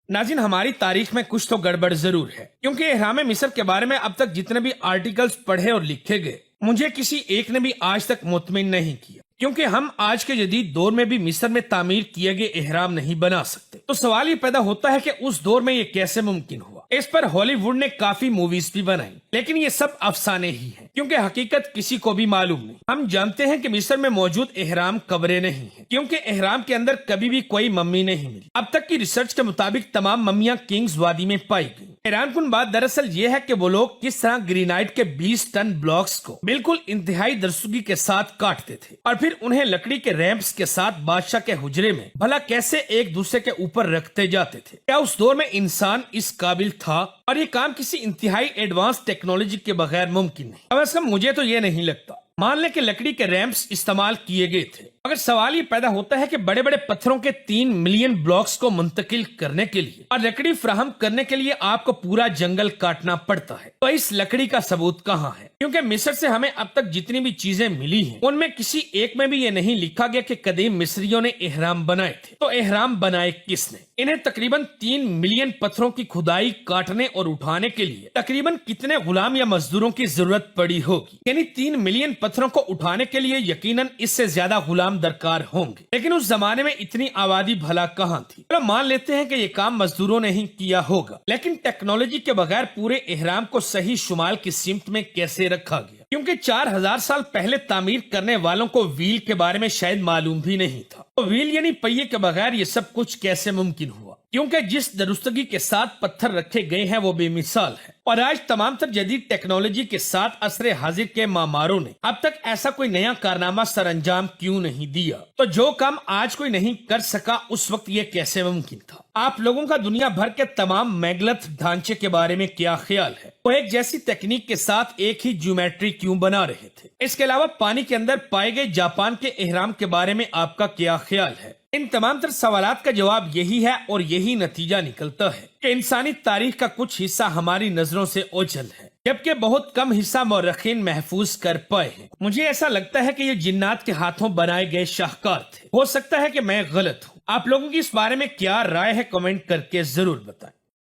नाज़रीन, हमारी तारीख में कुछ तो गड़बड़ जरूर है, क्योंकि एहराम मिस्र के बारे में अब तक जितने भी आर्टिकल्स पढ़े और लिखे गए, मुझे किसी एक ने भी आज तक मुतमिन नहीं किया, क्योंकि हम आज के जदीद दौर में भी मिस्र में तामीर किए गए एहराम नहीं बना सकते। तो सवाल ये पैदा होता है कि उस दौर में ये कैसे मुमकिन हुआ। इस पर हॉलीवुड ने काफी मूवीज भी बनाई, लेकिन ये सब अफसाने ही हैं, क्योंकि हकीकत किसी को भी मालूम नहीं। हम जानते हैं कि मिस्र में मौजूद एहराम कब्रें नहीं है, क्योंकि एहराम के अंदर कभी भी कोई मम्मी नहीं मिली। अब तक की रिसर्च के मुताबिक तमाम मम्मियां किंग्स वादी में पाई गई। हैरान कुन बात दरअसल ये है कि वो लोग किस तरह ग्रेनाइट के 20 टन ब्लॉक्स को बिल्कुल इंतहाई दरसुगी के साथ काटते थे और फिर उन्हें लकड़ी के रैंप्स के साथ बादशाह के हुजरे में भला कैसे एक दूसरे के ऊपर रखते जाते थे। क्या उस दौर में इंसान इस काबिल था और ये काम किसी इंतहाई एडवांस टेक्नोलॉजी के बगैर मुमकिन नहीं? कम से कम मुझे तो ये नहीं लगता। मान लें कि लकड़ी के रैंप्स इस्तेमाल किए गए थे, अगर सवाल ये पैदा होता है कि बड़े बड़े पत्थरों के 3 मिलियन ब्लॉक्स को मुंतकिल करने के लिए और लकड़ी फराहम करने के लिए आपको पूरा जंगल काटना पड़ता है, तो इस लकड़ी का सबूत कहाँ है? क्योंकि मिस्र से हमें अब तक जितनी भी चीजें मिली हैं, उनमें किसी एक में भी ये नहीं लिखा गया कि कदीम मिस्रियों ने एहराम बनाए थे। तो एहराम बनाए किसने? इन्हें तकरीबन 3 मिलियन पत्थरों की खुदाई, काटने और उठाने के लिए तकरीबन कितने गुलाम या मजदूरों की जरूरत पड़ी होगी? यानी 3 मिलियन पत्थरों को उठाने के लिए यकीनन इससे ज्यादा गुलाम दरकार होंगे। लेकिन उस जमाने में इतनी आबादी भला कहाँ थी? चलो मान लेते हैं कि ये काम मजदूरों ने ही किया होगा, लेकिन टेक्नोलॉजी के बगैर पूरे एहराम को सही शुमाल की सिमत में कैसे रखा गया? क्योंकि 4000 साल पहले तामीर करने वालों को व्हील के बारे में शायद मालूम भी नहीं था। तो व्हील यानी पहिए के बगैर ये सब कुछ कैसे मुमकिन हुआ? क्योंकि जिस दुरुस्तगी के साथ पत्थर रखे गए हैं वो बेमिसाल है, और आज तमाम तर जदीद टेक्नोलॉजी के साथ असरे हाजिर के मामारों ने अब तक ऐसा कोई नया कारनामा सरअंजाम क्यों नहीं दिया? तो जो काम आज कोई नहीं कर सका उस वक्त ये कैसे मुमकिन था? आप लोगों का दुनिया भर के तमाम मेगलथ ढांचे के बारे में क्या ख्याल है? वो एक जैसी तकनीक के साथ एक ही ज्योमेट्री क्यों बना रहे थे? इसके अलावा पानी के अंदर पाए गए जापान के एहराम के बारे में आपका क्या ख्याल है? इन तमाम तर सवालात का जवाब यही है और यही नतीजा निकलता है कि इंसानी तारीख का कुछ हिस्सा हमारी नजरों से ओझल है, जबकि बहुत कम हिस्सा मौरखीन महफूज कर पाए हैं। मुझे ऐसा लगता है कि ये जिन्नात के हाथों बनाए गए शाहकार थे। हो सकता है कि मैं गलत हूँ। आप लोगों की इस बारे में क्या राय है? कमेंट करके जरूर बताएं।